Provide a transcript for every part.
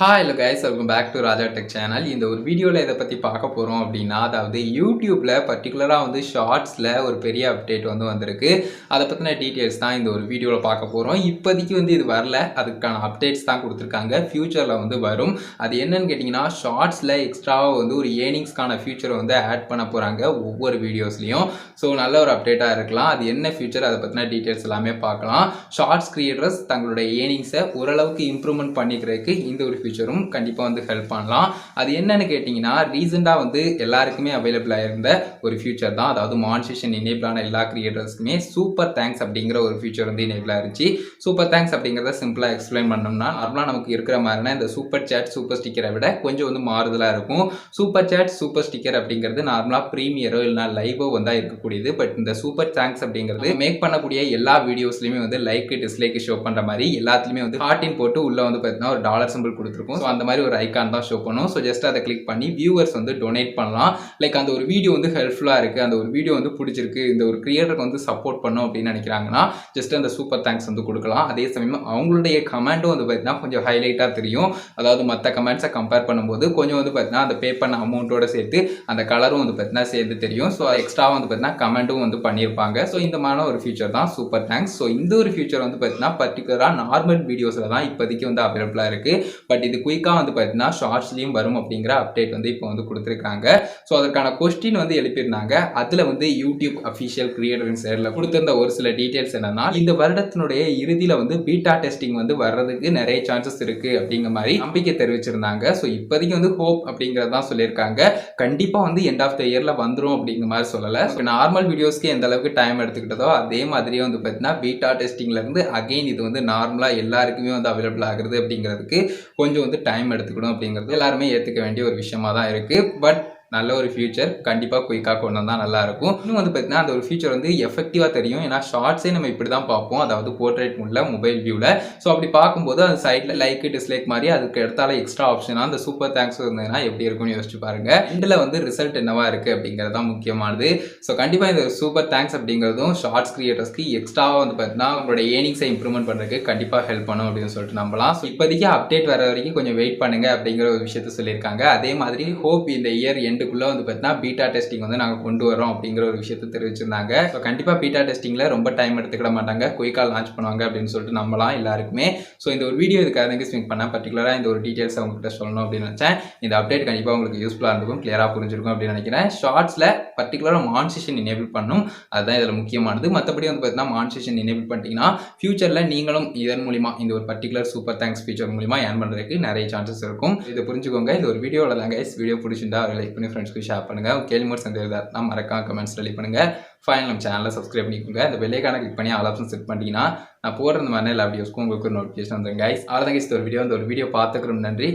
Hello guys, welcome back to Raja tech channel. இந்த ஒரு வீடியோவில் இதை பற்றி பார்க்க போகிறோம் அப்படின்னா, அதாவது யூடியூப்பில் பர்டிகுலராக வந்து ஷார்ட்ஸில் ஒரு பெரிய அப்டேட் வந்திருக்கு. அதை பற்றின டீட்டெயில்ஸ் தான் இந்த ஒரு வீடியோவில் பார்க்க போகிறோம். இப்போதைக்கு வந்து இது வரல, அதுக்கான அப்டேட்ஸ் தான் கொடுத்துருக்காங்க. ஃப்யூச்சரில் வந்து வரும். அது என்னன்னு கேட்டிங்கன்னா, ஷார்ட்ஸில் எக்ஸ்ட்ராவாக வந்து ஒரு ஏர்னிங்ஸ்க்கான ஃபியூச்சரை வந்து ஆட் பண்ண போகிறாங்க ஒவ்வொரு வீடியோஸ்லையும். ஸோ நல்ல ஒரு அப்டேட்டாக இருக்கலாம். அது என்ன ஃபியூச்சர், அதை பற்றின டீட்டெயில்ஸ் எல்லாமே பார்க்கலாம். ஷார்ட்ஸ் கிரியேட்டர்ஸ் தங்களுடைய ஏர்னிங்ஸை ஓரளவுக்கு இம்ப்ரூவ்மெண்ட் பண்ணிக்கிறதுக்கு இந்த ஒரு ஃபியூச்சரும் கண்டிப்பாக வந்து ஹெல்ப் பண்ணலாம். அது என்னன்னு கேட்டிங்கன்னா, ரீசெண்டாக வந்து எல்லாருக்குமே அவைலபிளாக இருந்த ஒரு ஃபியூச்சர் தான். அதாவது மானிட்டேஷன் எனேபிள் ஆன எல்லா கிரியேட்டர்ஸ்க்குமே சூப்பர் தேங்க்ஸ் அப்படிங்கிற ஒரு ஃபியூச்சர் வந்து எனேபிளாக இருந்துச்சு. சூப்பர் தேங்க்ஸ் அப்படிங்கிறத சிம்பிளாக எக்ஸ்பிளைன் பண்ணோம்னா, நார்மலாக நமக்கு இருக்கிற மாதிரினா இந்த சூப்பர் சேட் சூப்பர் ஸ்டிக்கரை விட கொஞ்சம் வந்து மாறுதலாக இருக்கும். சூப்பர் சேட் சூப்பர் ஸ்டிக்கர் அப்படிங்கிறது நார்மலாக ப்ரீமியரோ இல்லைனா லைவோ வந்து இருக்கக்கூடியது. பட் இந்த சூப்பர் தேங்க்ஸ் அப்படிங்கிறது மேக் பண்ணக்கூடிய எல்லா வீடியோஸ்லையுமே வந்து லைக் டிஸ்லைக் ஷோ பண்ணுற மாதிரி எல்லாத்துலேயுமே வந்து ஹார்ட்டின் போட்டு உள்ள வந்து பார்த்தீங்கன்னா ஒரு டாலர் சிம்பிள் கொடுத்துருக்கும். ஸோ அந்த மாதிரி ஒரு ஐக்கான் தான் ஷோ பண்ணும். ஸோ ஜஸ்ட் அதை கிளிக் பண்ணி வியூவர்ஸ் வந்து டொனேட் பண்ணலாம். லைக் அந்த ஒரு வீடியோ வந்து ஹெல்ப்ஃபுல்லாக இருக்குது, அந்த ஒரு வீடியோ வந்து பிடிச்சிருக்கு, இந்த ஒரு கிரியேட்டருக்கு வந்து சப்போர்ட் பண்ணும் அப்படின்னு நினைக்கிறாங்கன்னா ஜஸ்ட் அந்த சூப்பர் தேங்க்ஸ் வந்து கொடுக்கலாம். அதே சமயம் அவங்களுடைய கமெண்ட்டும் வந்து பார்த்தீங்கன்னா கொஞ்சம் ஹைலைட்டாக தெரியும். அதாவது மற்ற கமெண்ட்ஸை கம்பேர் பண்ணும்போது கொஞ்சம் வந்து பார்த்தீங்கன்னா அந்த பே பண்ண அமௌண்ட்டோட சேர்த்து அந்த கலரும் வந்து பார்த்தீங்கன்னா சேர்ந்து தெரியும். ஸோ எக்ஸ்ட்ராவாக வந்து பார்த்தீங்கன்னா கமெண்ட்டும் வந்து பண்ணியிருப்பாங்க. ஸோ இந்த மாதிரி ஒரு ஃபீச்சர் தான் சூப்பர் தேங்க்ஸ். ஸோ இந்த ஒரு ஃபீச்சர் வந்து பார்த்தீங்கன்னா பர்டிகுலராக நார்மல் வீடியோஸில் தான் இப்போதைக்கு வந்து அவைலபிளாக இருக்குது. பட் இது குயிக்காக வந்து பார்த்தீங்கன்னா ஷார்ட்ஸ்லையும் வரும் அப்படிங்கிற அப்டேட் வந்து இப்போ வந்து கொடுத்துருக்காங்க. ஸோ அதற்கான கொஸ்டின் வந்து எழுப்பியிருந்தாங்க. அதில் வந்து யூடியூப் அஃபிஷியல் கிரியேட்டரின் சைடில் கொடுத்திருந்த ஒரு சில டீட்டெயில்ஸ் என்னன்னா, இந்த வருடத்தினுடைய இறுதியில் வந்து பீட்டா டெஸ்டிங் வந்து வர்றதுக்கு நிறைய சான்சஸ் இருக்குது அப்படிங்கிற மாதிரி நம்பிக்கை தெரிவிச்சிருந்தாங்க. ஸோ இப்போதைக்கு வந்து ஹோப் அப்படிங்கிறதான் சொல்லியிருக்காங்க. கண்டிப்பாக வந்து எண்ட் ஆஃப் த இயரில் வந்துடும் அப்படிங்கிற மாதிரி சொல்லலை. ஸோ நார்மல் வீடியோஸ்க்கு எந்த அளவுக்கு டைம் எடுத்துக்கிட்டதோ அதே மாதிரியே வந்து பார்த்தீங்கன்னா பீட்டா டெஸ்டிங்லேருந்து அகெயின் இது வந்து நார்மலாக எல்லாருக்குமே வந்து அவைலபிள் ஆகுறது அப்படிங்கிறதுக்கு கொஞ்சம் வந்து டைம் எடுத்துக்கணும் அப்படிங்கிறது எல்லாருமே ஏற்றுக்க வேண்டிய ஒரு விஷயமா தான் இருக்குது. பட் நல்ல ஒரு ஃபியூச்சர் கண்டிப்பாக குயிக்காக கொண்டு வந்தால் நல்லாயிருக்கும். இன்னும் வந்து பார்த்தீங்கன்னா அந்த ஒரு ஃபியூச்சர் வந்து எஃபெக்டிவாக தெரியும். ஏன்னா ஷார்ட்ஸே நம்ம இப்படி தான் பார்ப்போம், அதாவது போர்ட்ரேட் மூடில் மொபைல் வியூவில். ஸோ அப்படி பார்க்கும்போது அந்த சைடில் லைக் டிஸ்லைக் மாதிரி அதுக்கு எடுத்தால எக்ஸ்ட்ரா ஆப்ஷனாக அந்த சூப்பர் தேங்க்ஸ் இருந்ததுன்னா எப்படி இருக்கும்னு யோசிச்சு பாருங்கள். இதில் வந்து ரிசல்ட் என்னவா இருக்குது அப்படிங்கிறது தான் முக்கியமானது. ஸோ கண்டிப்பாக இந்த சூப்பர் தேங்க்ஸ் அப்படிங்கிறதும் ஷார்ட்ஸ் கிரியேட்டர்ஸ்க்கு எக்ஸ்ட்ராவாக வந்து பார்த்தீங்கன்னா உங்களோட ஏர்னிங்ஸை இம்ப்ரூவ்மெண்ட் பண்ணுறதுக்கு கண்டிப்பாக ஹெல்ப் பண்ணும் அப்படின்னு சொல்லிட்டு நம்பலாம். ஸோ இப்போதைக்கு அப்டேட் வர வரைக்கும் கொஞ்சம் வெயிட் பண்ணுங்க அப்படிங்கிற ஒரு விஷயத்த சொல்லியிருக்காங்க. அதே மாதிரி ஹோப் இந்த இயர் எண்டுக்குள்ளே வந்து பார்த்தீங்கன்னா பீட்டா டெஸ்டிங் வந்து நாங்கள் கொண்டு வரோம் அப்படிங்கிற ஒரு விஷயத்தை தெரிவிச்சிருந்தாங்க. ஸோ கண்டிப்பாக பீட்டா டெஸ்டிங்கில் ரொம்ப டைம் எடுத்துக்கிட மாட்டாங்க, குயிக்காக லான்ச் பண்ணுவாங்க அப்படின்னு சொல்லிட்டு நம்பலாம் எல்லாருக்குமே. ஸோ இந்த ஒரு வீடியோ இதுக்காக தான் ஸ்விங் பண்ணேன். பர்டிகுலராக இந்த ஒரு டீட்டெயில்ஸ் அவங்ககிட்ட சொல்லணும் அப்படின்னு நினச்சேன். இந்த அப்டேட் கண்டிப்பாக உங்களுக்கு யூஸ்ஃபுல்லாக இருந்திருக்கும், கிளியராக புரிஞ்சிருக்கும் அப்படின்னு நினைக்கிறேன். ஷார்ட்ஸில் பர்டிகுலராக மானிட்டேஷன் எனேபிள் பண்ணும், அதுதான் இதில் முக்கியமானது. மற்றபடி வந்து பார்த்தீங்கன்னா மானிட்டேஷன் எனேபிள் பண்ணிட்டீங்கன்னா ஃபியூச்சரில் நீங்களும் இதன் மூலிமா இந்த ஒரு பர்டிகுலர் சூப்பர் தேங்க்ஸ் ஃபீச்சர் மூலிமா ஏர்ன் பண்ணுறதுக்கு நிறைய சான்சஸ் இருக்கும். இதை புரிஞ்சுக்கோங்க. இது ஒரு வீடியோவில் தாங்க. வீடியோ பிடிச்சிருந்தா லைக் பண்ணி ஃப்ரெண்ட்ஸ்க்கு ஷேர் பண்ணுங்கள். கேள்வி மட்டும் சந்தேகம்னா மறக்காம கமெண்ட்ஸ் ரெடி பண்ணுங்கள். ஃபைனல் நம்ம சேனலை சப்ஸ்கிரைப் பண்ணிக்கோங்க. இந்த பெல்லைக்கான கிளிக் பண்ணி ஆல் ஆப்ஷன் செட் பண்ணிட்டீங்கன்னா நான் போடுற இந்த மாதிரி எல்லா வீடியோஸ்க்கும் உங்களுக்கு ஒரு நோட்டிஃபிகேஷன் வந்துடும் கைஸ். அவ்வளோதான் கைஸ், இந்த ஒரு வீடியோ பார்த்துக்கிறோம். நன்றி.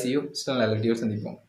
C you. நல்ல வீடியோ சந்திப்போம்.